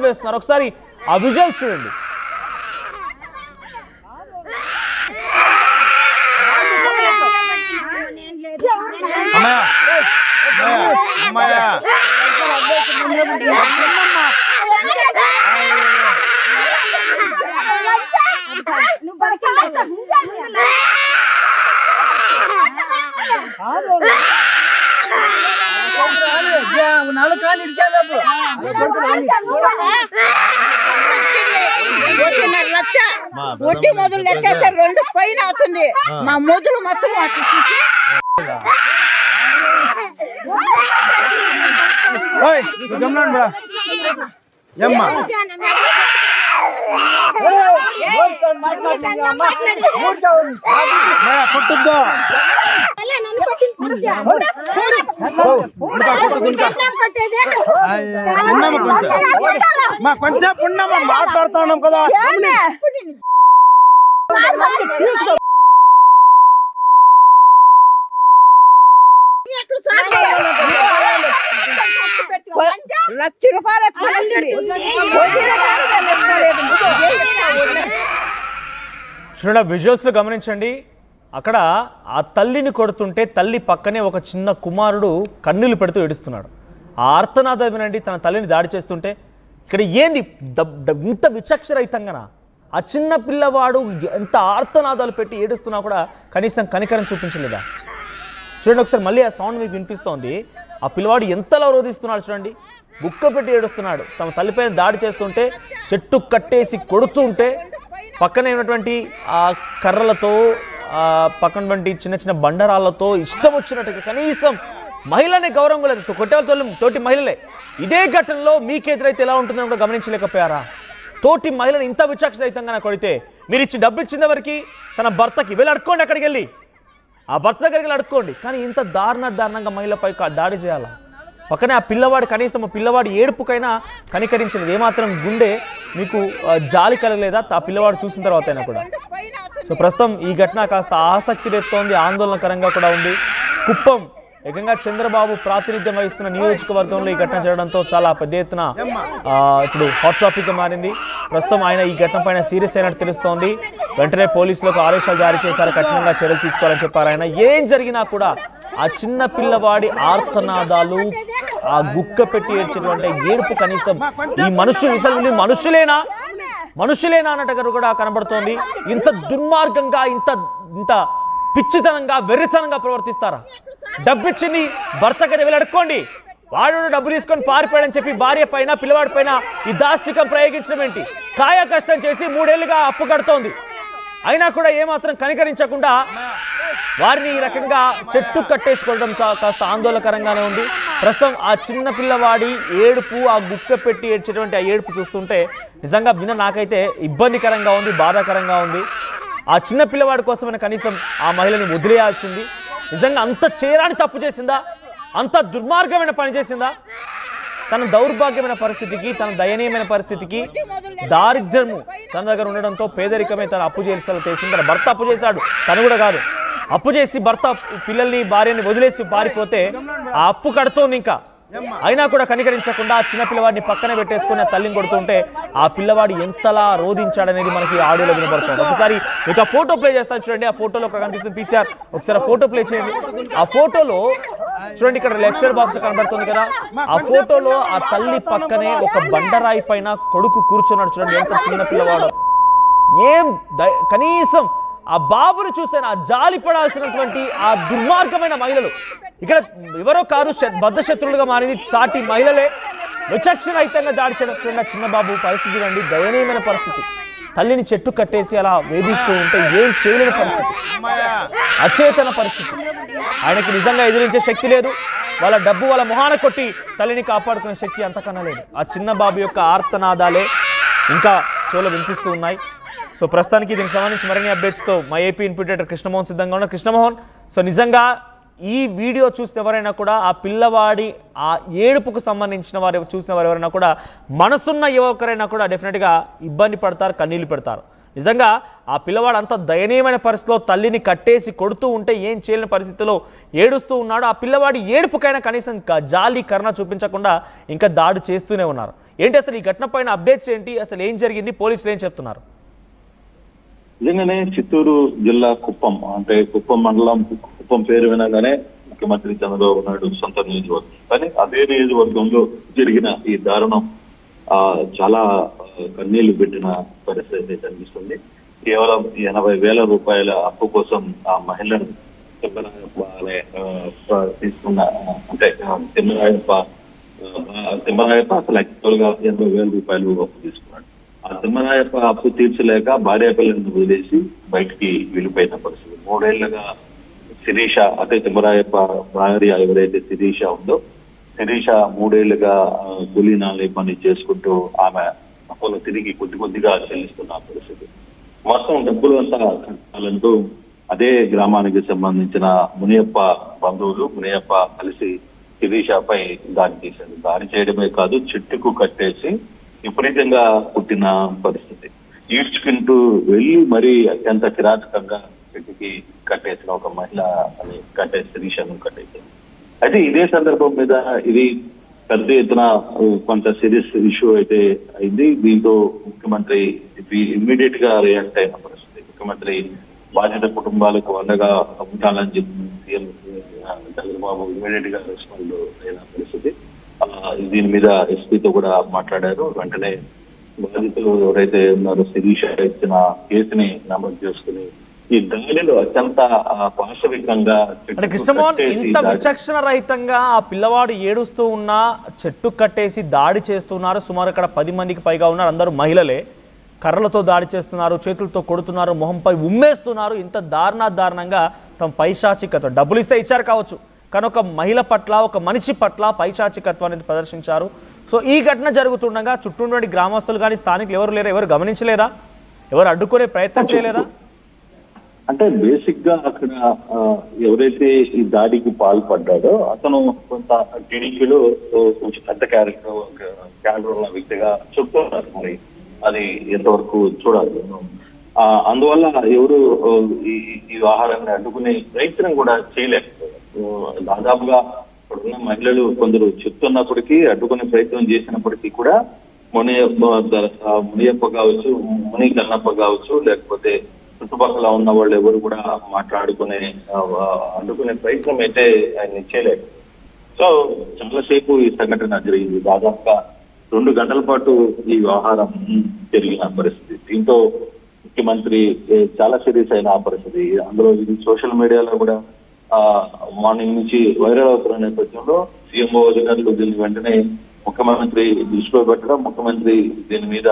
వేస్తున్నారు. ఒకసారి ఆ విజువల్స్ చూడండి. ఒట్టి మొదలు లెక్కేసారు 2 పైన అవుతుంది. మా మొదలు మొత్తం కొంచెం పుణ్యమా మాట్లాడుతా ఉన్నాం కదా. చూడండి విజువల్స్ లో గమనించండి. అక్కడ ఆ తల్లిని కొడుతుంటే తల్లి పక్కనే ఒక చిన్న కుమారుడు కన్నీళ్లు పెడుతూ ఏడుస్తున్నాడు. ఆ ఆర్తనాదం వినండి. తన తల్లిని దాడి చేస్తుంటే ఇక్కడ ఏంది ఇంత విచక్షరహితంగా ఆ చిన్న పిల్లవాడు ఎంత ఆర్తనాదాలు పెట్టి ఏడుస్తున్నా కూడా కనీసం కనికరం చూపించలేదా? చూడండి ఒకసారి మళ్ళీ ఆ సౌండ్ మీకు వినిపిస్తోంది. ఆ పిల్లవాడు ఎంతలా రోధిస్తున్నాడు చూడండి. బుక్క పెట్టి ఏడుస్తున్నాడు. తమ తల్లిపైన దాడి చేస్తుంటే చెట్టు కట్టేసి కొడుతుంటే పక్కనే ఉన్నటువంటి ఆ కర్రలతో పక్కనటువంటి చిన్న చిన్న బండరాళ్లతో ఇష్టం వచ్చినట్టుగా కనీసం మహిళనే గౌరవం లేదు. కొట్టేవాళ్ళ తోటి మహిళలే. ఇదే ఘటనలో మీకెదురైతే ఎలా ఉంటుందని కూడా గమనించలేకపోయారా? తోటి మహిళను ఇంత విచక్షరహితంగా కొడితే మీరు ఇచ్చి డబ్బు ఇచ్చిన వరకు తన భర్తకి వెళ్ళి అడుక్కోండి, అక్కడికి వెళ్ళి ఆ భర్త దగ్గరికి వెళ్ళి అడుక్కోండి. కానీ ఇంత దారుణంగా మహిళపై దాడి చేయాలా? పక్కనే ఆ పిల్లవాడు కనీసం ఆ పిల్లవాడి ఏడుపుకైనా కనికరించలేదు. ఏమాత్రం గుండె మీకు జాలి కలగలేదా ఆ పిల్లవాడు చూసిన తర్వాత అయినా కూడా? సో ప్రస్తుతం ఈ ఘటన కాస్త ఆసక్తి రేపుతోంది, ఆందోళనకరంగా కూడా ఉంది. కుప్పం ఏకంగా చంద్రబాబు ప్రాతినిధ్యం వహిస్తున్న నియోజకవర్గంలో ఈ ఘటన జరగడంతో చాలా పెద్ద ఎత్తున ఇప్పుడు హాట్ టాపిక్ మారింది. ప్రస్తుతం ఆయన ఈ ఘటన పైన సీరియస్ అయినట్టు తెలుస్తోంది. వెంటనే పోలీసులకు ఆదేశాలు జారీ చేశారు, కఠినంగా చర్యలు తీసుకోవాలని చెప్పారు ఆయన. ఏం జరిగినా కూడా ఆ చిన్న పిల్లవాడి ఆర్తనాదాలు, ఆ గుక్క పెట్టి ఏడ్చినటువంటి ఏడుపు కనీసం ఈ మనుషులు మనుషులేనా అన్నట్టుగా కూడా కనబడుతోంది. ఇంత దుర్మార్గంగా ఇంత పిచ్చితనంగా వెర్రితనంగా ప్రవర్తిస్తారా? డబ్బిచ్చింది భర్తకి వెళ్ళి అడుక్కోండి, వాడు డబ్బు తీసుకొని పారిపోయాడని చెప్పి భార్య పైన పిల్లవాడి పైన ఈ దాష్టికం ప్రయోగించడం ఏంటి? కాయ కష్టం చేసి 3 ఏళ్లుగా అప్పు కడుతోంది. అయినా కూడా ఏమాత్రం కనికరించకుండా వారిని ఈ రకంగా చెట్టు కట్టేసుకోవడం కాస్త ఆందోళనకరంగానే ఉంది. ప్రస్తుతం ఆ చిన్న పిల్లవాడి ఏడుపు, ఆ గుక్క పెట్టి ఏడ్చేటువంటి ఆ ఏడుపు చూస్తుంటే నిజంగా నాకైతే ఇబ్బందికరంగా ఉంది, బాధాకరంగా ఉంది. ఆ చిన్న పిల్లవాడి కోసమైనా కనీసం ఆ మహిళని వదిలేయాల్సింది. నిజంగా అంత చేయరాని తప్పు చేసిందా? అంత దుర్మార్గమైన పని చేసిందా? తన దౌర్భాగ్యమైన పరిస్థితికి, తన దయనీయమైన పరిస్థితికి, దారిద్ర్యము తన దగ్గర ఉండడంతో పేదరికమే తన అప్పు చేసేలా చేసింది. తన భర్త అప్పు చేశాడు, తను కూడా కాదు. అప్పు చేసి భర్త పిల్లల్ని భార్యని వదిలేసి పారిపోతే ఆ అప్పు కడుతోంది ఇంకా. అయినా కూడా కనికరించకుండా ఆ చిన్నపిల్లవాడిని పక్కన పెట్టేసుకుని ఆ తల్లిని కొడుతుంటే ఆ పిల్లవాడు ఎంతలా రోధించాడనేది మనకి ఆడియోలో వినపడుతుంది. ఒకసారి మీకు ఆ ఫోటో ప్లే చేస్తాను చూడండి. ఆ ఫోటోలో ఒక కనిపిస్తుంది పీసీఆర్, ఒకసారి ఆ ఫోటో ప్లే చేయండి. ఆ ఫోటోలో చూడండి, ఇక్కడ లెఫ్ట్ సైడ్ బాక్స్ కనబడుతుంది కదా, ఆ ఫోటోలో ఆ తల్లి పక్కనే ఒక బండరాయి పైన కొడుకు కూర్చున్నాడు. చూడండి ఎంత చిన్న పిల్లవాడు. ఏం కనీసం ఆ బాబును చూసైనా జాలి పడాల్సినటువంటి ఆ దుర్మార్గమైన మహిళలు ఇక్కడ ఎవరో కాదు, బద్ధ శత్రువులుగా మారింది సాటి మహిళలే. విచక్షణరహితంగా దాడి చేయడం చూడండి. చిన్న బాబు పరిస్థితి చూడండి, దయనీయమైన పరిస్థితి. తల్లిని చెట్టు కట్టేసి అలా వేధిస్తూ ఉంటే ఏం చేయలేని పరిస్థితి, అచేతన పరిస్థితి. ఆయనకి నిజంగా ఎదిరించే శక్తి లేదు. వాళ్ళ డబ్బు వాళ్ళ మొహాన కొట్టి తల్లిని కాపాడుకునే శక్తి అంతకన్నా లేదు. ఆ చిన్న బాబు యొక్క ఆర్తనాదాలే ఇంకా చెవులో వినిపిస్తూ ఉన్నాయి. సో ప్రస్తుతానికి దీనికి సంబంధించి మరిన్ని అప్డేట్స్తో మా ఏపీ ఇన్పుటేటర్ కృష్ణమోహన్ సిద్ధంగా ఉన్నారు. కృష్ణమోహన్, సో నిజంగా ఈ వీడియో చూసిన ఎవరైనా కూడా ఆ పిల్లవాడి ఆ ఏడుపుకు సంబంధించిన వారు చూసిన వారు ఎవరైనా కూడా మనసున్న యువకరైనా కూడా డెఫినెట్గా ఇబ్బంది పడతారు, కన్నీళ్లు పెడతారు. నిజంగా ఆ పిల్లవాడు అంత దయనీయమైన పరిస్థితిలో తల్లిని కట్టేసి కొడుతూ ఉంటే ఏం చేయలేని పరిస్థితిలో ఏడుస్తూ ఉన్నాడు. ఆ పిల్లవాడి ఏడుపుకైనా కనీసం జాలి కరుణ చూపించకుండా ఇంకా దాడి చేస్తూనే ఉన్నారు. ఏంటి అసలు ఈ ఘటన పైన అప్డేట్స్ ఏంటి, అసలు ఏం జరిగింది, పోలీసులు ఏం చెప్తున్నారు? నిజంగానే చిత్తూరు జిల్లా కుప్పం, అంటే కుప్పం మండలం, కుప్పం పేరు వినగానే ముఖ్యమంత్రి చంద్రబాబు నాయుడు సొంత నియోజకవర్గం. కానీ అదే నియోజకవర్గంలో జరిగిన ఈ దారుణం చాలా కన్నీళ్లు పెట్టిన పరిస్థితి కనిపిస్తుంది. కేవలం 80,000 రూపాయల అప్పు కోసం ఆ మహిళను తీసుకున్న, అంటే తిమ్మరాయప్ప అసలు యాక్చువల్ గా 80,000 రూపాయలు అప్పు తీసుకున్నాడు. ఆ తిమ్మరాయప్ప అప్పు తీర్చలేక భార్య పిల్లలను వదిలేసి బయటికి వెళ్ళిపోయిన పరిస్థితి. 3 ఏళ్లుగా శిరీష, అంటే తిమ్మరాయప్ప భార్య ఎవరైతే శిరీష ఉందో, శిరీష 3 ఏళ్లుగా కూలీ నాలి పని చేసుకుంటూ ఆమె అప్పులు తిరిగి కొద్దిగా చెల్లిస్తున్న పరిస్థితి. మొత్తం డబ్బులు అంతా కట్టాలంటూ అదే గ్రామానికి సంబంధించిన మునియప్ప బంధువులు, మునియప్ప కలిసి శిరీషపై దాడి చేశారు. దాడి చేయడమే కాదు, చెట్టుకు కట్టేసి విపరీతంగా పుట్టిన పరిస్థితి. ఈడ్చుకుంటూ వెళ్ళి మరీ అత్యంత కిరాతకంగా చెట్టుకి కట్టేసిన ఒక మహిళ అని శిరీషను కట్టేసింది. అయితే ఇదే సందర్భం మీద ఇది పెద్ద ఎత్తున కొంత సీరియస్ ఇష్యూ అయితే అయింది. దీంతో ముఖ్యమంత్రి ఇమ్మీడియట్ గా రియాక్ట్ అయిన పరిస్థితి. ముఖ్యమంత్రి బాధిత కుటుంబాలకు అండగా ఉంటానని చెప్పి సీఎం చంద్రబాబు ఇమ్మీడియట్ గా రెస్పాండ్ అయిన పరిస్థితి. దీని మీద ఎస్పీతో కూడా మాట్లాడారు. వెంటనే బాధితులు ఎవరైతే ఉన్నారో శిరీష ఇచ్చిన కేసుని నమోదు చేసుకుని ఈ దాడిలో అత్యంత పాశవికంగా, అంటే కృష్ణమోహన్, ఇంత విచక్షణ రహితంగా ఆ పిల్లవాడు ఏడుస్తూ ఉన్నా చెట్టు కట్టేసి దాడి చేస్తున్నారు. సుమారు ఇక్కడ 10 మందికి పైగా ఉన్నారు. అందరూ మహిళలే. కర్రలతో దాడి చేస్తున్నారు, చేతులతో కొడుతున్నారు, మొహంపై ఉమ్మేస్తున్నారు. ఇంత దారుణంగా తమ పైశాచికత్వం, డబ్బులు ఇస్తే ఇచ్చారు కావచ్చు, కానీ ఒక మహిళ పట్ల, ఒక మనిషి పట్ల పైశాచికత్వాన్ని ప్రదర్శించారు. సో ఈ ఘటన జరుగుతుండగా చుట్టూ గ్రామస్తులు కానీ స్థానికులు ఎవరు లేరా? ఎవరు గమనించలేదా? ఎవరు అడ్డుకునే ప్రయత్నం చేయలేదా? అంటే బేసిక్ గా అక్కడ ఎవరైతే ఈ దాడికి పాల్పడ్డాడో అతను కొంత టీడీపీలో కొంచెం పెద్ద క్యాడర్ ఉన్న వ్యక్తిగా చెప్తున్నారు. మరి అది ఎంతవరకు చూడాలి. అందువల్ల ఎవరు ఈ వ్యవహారాన్ని అడ్డుకునే ప్రయత్నం కూడా చేయలేకపోయారు. దాదాపుగా ఇప్పుడున్న మహిళలు కొందరు చెప్తున్నప్పటికీ, అడ్డుకునే ప్రయత్నం చేసినప్పటికీ కూడా మునియప్ప కావచ్చు, ముని కన్నప్ప కావచ్చు, లేకపోతే చుట్టుపక్కల ఉన్న వాళ్ళు ఎవరు కూడా అడ్డుకునే ప్రయత్నం అయితే ఆయన చేయలేదు. సో చాలాసేపు ఈ సంఘటన జరిగింది. దాదాపుగా 2 గంటల పాటు ఈ వ్యవహారం జరిగిన పరిస్థితి. దీంతో ముఖ్యమంత్రి చాలా సీరియస్ అయిన పరిస్థితి. అందులో ఇది సోషల్ మీడియాలో కూడా మార్నింగ్ నుంచి వైరల్ అవుతున్న నేపథ్యంలో సీఎంఓ అధికారులు దీన్ని వెంటనే ముఖ్యమంత్రి దృష్టిలో పెట్టడం, ముఖ్యమంత్రి దీని మీద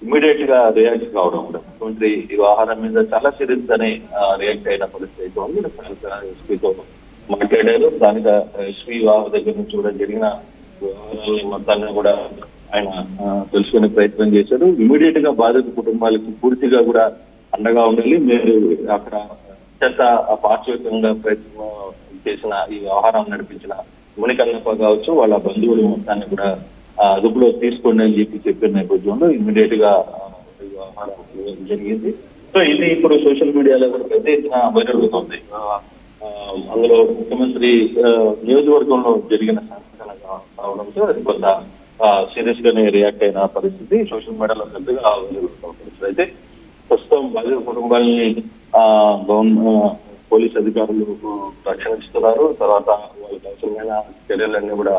ఇమ్మీడియట్ గా రియాక్ట్ కావడం కూడా, ముఖ్యమంత్రి ఈ వ్యవహారం మీద చాలా సీరియస్ గానే రియాక్ట్ అయిన పరిస్థితి ఉంది. ఎస్పీతో మాట్లాడారు. స్థానిక ఎస్పీ దగ్గర నుంచి కూడా జరిగిన వ్యవహారాన్ని మొత్తాన్ని కూడా ఆయన తెలుసుకునే ప్రయత్నం చేశారు. ఇమ్మీడియట్ గా బాధిత కుటుంబాలకి పూర్తిగా కూడా అండగా ఉండాలి. మీరు అక్కడ అత్యంత పార్శ్వికంగా ప్రయత్నం చేసిన ఈ వ్యవహారం నడిపించిన మునికన్నప్ప కావచ్చు, వాళ్ళ బంధువులు మొత్తాన్ని కూడా అదుపులో తీసుకోండి అని చెప్పిన నేపథ్యంలో ఇమ్మీడియట్ గా వ్యవహారం జరిగింది. సో ఇది ఇప్పుడు సోషల్ మీడియాలో కూడా పెద్ద ఎత్తున వైరల్ అవుతుంది. అందులో ముఖ్యమంత్రి నియోజకవర్గంలో జరిగిన సంఘటన కావడంతో అది కొంత సీరియస్ గానే రియాక్ట్ అయిన పరిస్థితి సోషల్ మీడియాలో పెద్దగా వైరల్ అవుతున్న పరిస్థితి. అయితే ప్రస్తుతం బాధిత కుటుంబాలని పోలీస్ అధికారులు రక్షణిస్తున్నారు. తర్వాత వాళ్ళకి అవసరమైన చర్యలన్నీ కూడా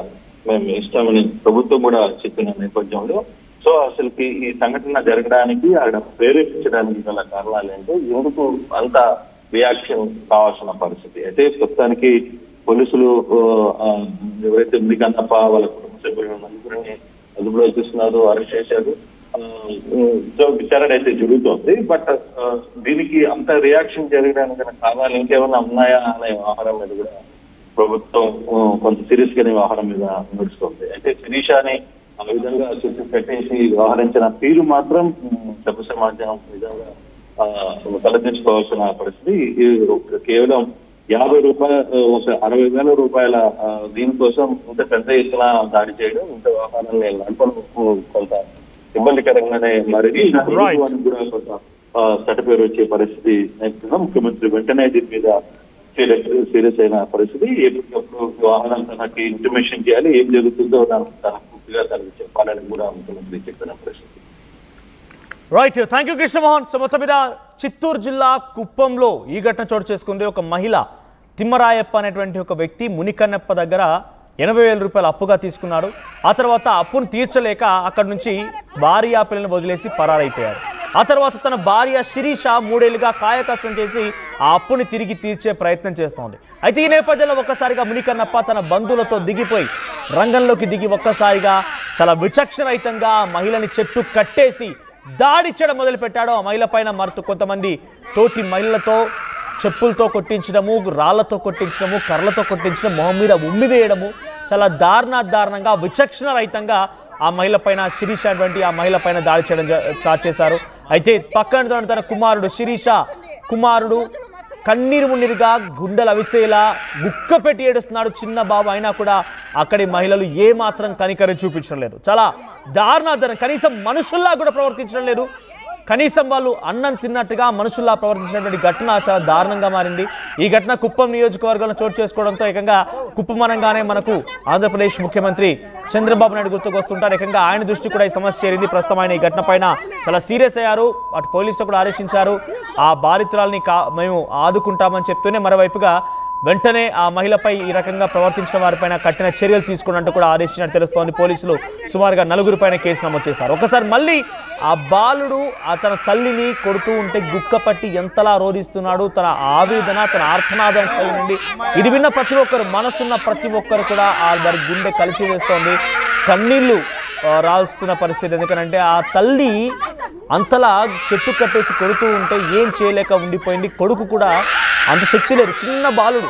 మేము ఇస్తామని ప్రభుత్వం కూడా చెప్పిన నేపథ్యంలో, సో అసలుకి ఈ సంఘటన జరగడానికి అక్కడ ప్రేరేపించడానికి గల కారణాలు ఏంటో, ఎందుకు అంత రియాక్షన్ కావాల్సిన పరిస్థితి. అయితే ప్రస్తుతానికి పోలీసులు ఎవరైతే మునికన్నప్ప వాళ్ళ కుటుంబ సభ్యులు నలుగురిని అదుపులో తీసుకున్నారు, అరెస్ట్ చేశారు. విచారణ అయితే జరుగుతోంది. బట్ దీనికి అంత రియాక్షన్ జరగడానికి కారణాలు ఇంకేమైనా ఉన్నాయా అనే వ్యవహారం మీద కూడా ప్రభుత్వం కొంత సీరియస్ గానే వ్యవహారం మీద నడుస్తుంది. అయితే శిరీషాని ఆ విధంగా చుట్టూ పెట్టేసి వ్యవహరించిన తీరు మాత్రం సభ్య సమాజం నిజంగా తలదించుకోవాల్సిన పరిస్థితి. కేవలం 50 రూపాయలు, 60,000 రూపాయల దీనికోసం ఇంత పెద్ద ఎత్తున దాడి చేయడం, ఇంత వ్యవహారాన్ని నడపడం కొంత ఇబ్బందికరంగానే మారింది. కూడా కొంత సటపేరు వచ్చే పరిస్థితి నేర్చుకున్నాం. ముఖ్యమంత్రి వెంటనే దీని మీద సీరియస్ అయిన పరిస్థితి. ఎప్పటికప్పుడు వాహనాలతో నాకు ఇంటిమేషన్ చేయాలి, ఏం జరుగుతుందో తన పూర్తిగా తనకు చెప్పాలని కూడా ముఖ్యమంత్రి చెప్పిన పరిస్థితి. Right, thank you Krishnamohan. So మొత్తం మీద చిత్తూరు జిల్లా కుప్పంలో ఈ ఘటన చోటు చేసుకుంది. ఒక మహిళ తిమ్మరాయప్ప అనేటువంటి ఒక వ్యక్తి మునికన్నప్ప దగ్గర 80,000 రూపాయలు అప్పుగా తీసుకున్నాడు. ఆ తర్వాత అప్పును తీర్చలేక అక్కడి నుంచి భార్య పిల్లలను వదిలేసి పరారైపోయారు. ఆ తర్వాత తన భార్య శిరీష 3 ఏళ్లుగా కాయకష్టం చేసి ఆ అప్పుని తిరిగి తీర్చే ప్రయత్నం చేస్తోంది. అయితే ఈ నేపథ్యంలో ఒక్కసారిగా మునికన్నప్ప తన బంధువులతో దిగిపోయి రంగంలోకి దిగి ఒక్కసారిగా చాలా విచక్షణరహితంగా మహిళని చెట్టు కట్టేసి దాడి చేయడం మొదలుపెట్టాడు. ఆ మహిళ పైన కొంతమంది తోటి మహిళలతో చెప్పులతో కొట్టించడము, రాళ్లతో కొట్టించడము, కర్రలతో కొట్టించడం, మొహం మీద ఉమ్మి వేయడము, చాలా దారుణంగా విచక్షణ రహితంగా ఆ మహిళ పైన శిరీష అటువంటి ఆ మహిళ పైన దాడి చేయడం స్టార్ట్ చేశారు. అయితే పక్కన తన కుమారుడు శిరీష కుమారుడు కన్నీరు మున్నీరుగా గుండెలు అవిసేలా గుక్క పెట్టి ఏడుస్తున్నాడు. చిన్న బాబు అయినా కూడా అక్కడి మహిళలు ఏ మాత్రం కనికరం చూపించడం లేదు. చాలా దారుణాధారం, కనీసం మనుషుల్లా కూడా ప్రవర్తించడం లేదు. కనీసం వాళ్ళు అన్నం తిన్నట్టుగా మనుషుల్లా ప్రవర్తించినటువంటి ఘటన చాలా దారుణంగా మారింది. ఈ ఘటన కుప్పం నియోజకవర్గంలో చోటు చేసుకోవడంతో ఏకంగా కుప్పమనంగానే మనకు ఆంధ్రప్రదేశ్ ముఖ్యమంత్రి చంద్రబాబు నాయుడు గుర్తుకొస్తుంటారు. ఏకంగా ఆయన దృష్టి కూడా ఈ సమస్య చేరింది. ప్రస్తుతం ఆయన ఈ ఘటన పైన చాలా సీరియస్ అయ్యారు. అటు పోలీసులు కూడా ఆదేశించారు. ఆ బాధితురాల్ని మేము ఆదుకుంటామని చెప్తూనే మరోవైపుగా వెంటనే ఆ మహిళపై ఈ రకంగా ప్రవర్తించిన వారిపైన కఠిన చర్యలు తీసుకున్నట్టు కూడా ఆదేశించినట్టు తెలుస్తోంది. పోలీసులు సుమారుగా 4 పైన కేసు నమోదు చేశారు. ఒకసారి మళ్ళీ ఆ బాలుడు తన తల్లిని కొడుతూ ఉంటే గుక్కపట్టి ఎంతలా రోధిస్తున్నాడు. తన ఆవేదన, తన ఆర్తనాదం నుండి ఇది విన్న ప్రతి ఒక్కరు, మనసున్న ప్రతి ఒక్కరు కూడా వారి గుండె కలిసి వేస్తోంది. కన్నీళ్లు రాల్స్తున్న పరిస్థితి. ఎందుకంటే ఆ తల్లి అంతలా చెట్టు కట్టేసి కొడుతూ ఉంటే ఏం చేయలేక ఉండిపోయింది. కొడుకు కూడా అంత శక్తి లేదు, చిన్న బాలుడు.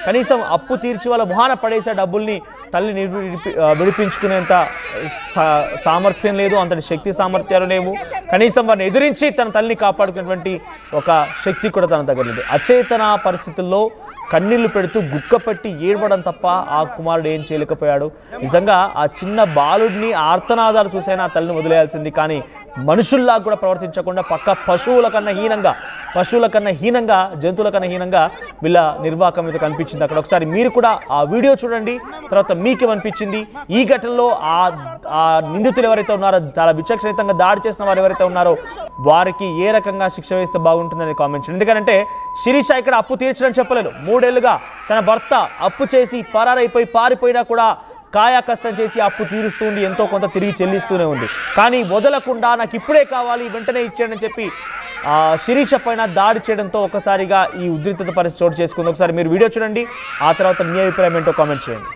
కనీసం అప్పు తీర్చి వాళ్ళ మొహాన పడేసే డబ్బుల్ని తల్లి విడిపించుకునేంత సామర్థ్యం లేదు, అంతటి శక్తి సామర్థ్యాలు లేవు. కనీసం వారిని ఎదిరించి తన తల్లిని కాపాడుకునేటువంటి ఒక శక్తి కూడా తన దగ్గర లేదు. అచేతన పరిస్థితుల్లో కన్నీళ్లు పెడుతూ గుక్కపట్టి ఏడవడం తప్ప ఆ కుమారుడు ఏం చేయలేకపోయాడు. నిజంగా ఆ చిన్న బాలుడిని ఆర్తనాదాలు చూసైనా ఆ తల్లిని వదిలేయాల్సింది. కానీ మనుషుల్లా కూడా ప్రవర్తించకుండా పక్క పశువుల కన్నా హీనంగా జంతువుల కన్నా హీనంగా వీళ్ళ నిర్వాహకం మీద కనిపించింది అక్కడ. ఒకసారి మీరు కూడా ఆ వీడియో చూడండి, తర్వాత మీకేమనిపించింది. ఈ ఘటనలో ఆ నిందితులు ఎవరైతే ఉన్నారో, చాలా విచక్షణితంగా దాడి చేసిన వారు ఎవరైతే ఉన్నారో వారికి ఏ రకంగా శిక్ష వేస్తే బాగుంటుందని కామెంట్ చేయండి. ఎందుకంటే శిరీష ఇక్కడ అప్పు తీర్చడం చెప్పలేదు. 3 ఏళ్లుగా తన భర్త అప్పు చేసి పారిపోయినా కూడా కాయా కష్టం చేసి అప్పు తీరుస్తుంది, ఎంతో కొంత తిరిగి చెల్లిస్తూనే ఉంది. కానీ వదలకుండా నాకు ఇప్పుడే కావాలి, వెంటనే ఇచ్చేయడని చెప్పి శిరీష పైన దాడి చేయడంతో ఒకసారిగా ఈ ఉద్రిక్తత పరిస్థితి చోటు చేసుకుంది. ఒకసారి మీరు వీడియో చూడండి, ఆ తర్వాత మీ అభిప్రాయం ఏంటో కామెంట్ చేయండి.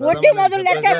ఒట్టి మొదలు లెక్క